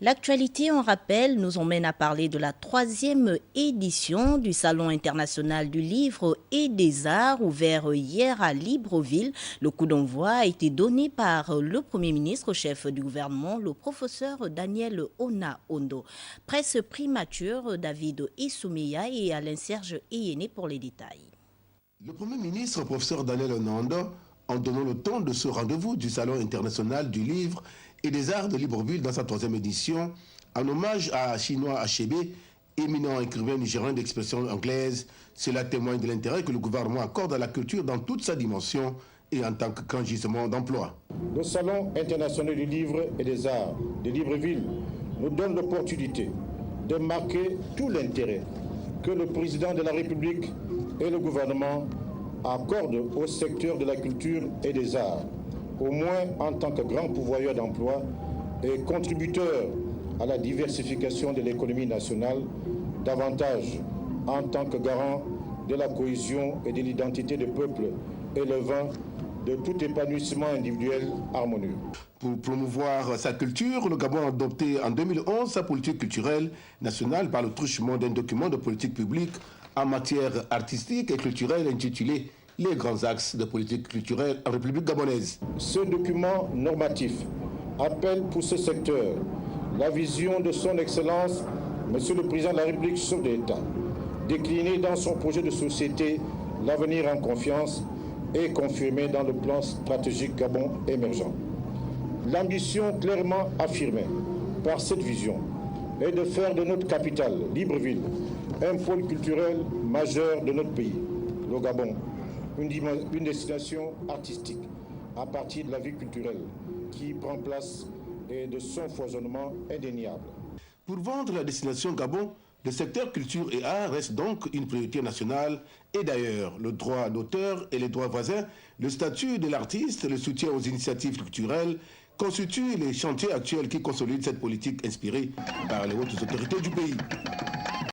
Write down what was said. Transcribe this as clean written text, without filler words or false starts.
L'actualité, on rappelle, nous emmène à parler de la 3e édition du Salon international du livre et des arts ouvert hier à Libreville. Le coup d'envoi a été donné par le Premier ministre, chef du gouvernement, le professeur Daniel Ona-Ondo. Presse primature, David Issoumia et Alain-Serge Eyene pour les détails. Le Premier ministre, professeur Daniel Ona-Ondo, en donnant le ton de ce rendez-vous du Salon international du livre et des arts de Libreville dans sa 3e édition, en hommage à Chinua Achebe, éminent écrivain nigérien d'expression anglaise. Cela témoigne de l'intérêt que le gouvernement accorde à la culture dans toute sa dimension et en tant que grand gisement d'emploi. Le Salon international du livre et des arts de Libreville nous donne l'opportunité de marquer tout l'intérêt que le président de la République et le gouvernement accordent au secteur de la culture et des arts, au moins en tant que grand pourvoyeur d'emplois et contributeur à la diversification de l'économie nationale, davantage en tant que garant de la cohésion et de l'identité du peuple élevant de tout épanouissement individuel harmonieux. Pour promouvoir sa culture, le Gabon a adopté en 2011 sa politique culturelle nationale par le truchement d'un document de politique publique en matière artistique et culturelle intitulé « Les grands axes de politique culturelle en République gabonaise ». Ce document normatif appelle pour ce secteur la vision de son Excellence, Monsieur le Président de la République, chef de l'État, déclinée dans son projet de société « L'avenir en confiance » et confirmée dans le plan stratégique Gabon émergent. L'ambition clairement affirmée par cette vision est de faire de notre capitale, Libreville, un pôle culturel majeur de notre pays, le Gabon, une destination artistique à partir de la vie culturelle qui prend place et de son foisonnement indéniable. Pour vendre la destination Gabon, le secteur culture et art reste donc une priorité nationale et d'ailleurs le droit d'auteur et les droits voisins, le statut de l'artiste, le soutien aux initiatives culturelles constituent les chantiers actuels qui consolident cette politique inspirée par les hautes autorités du pays.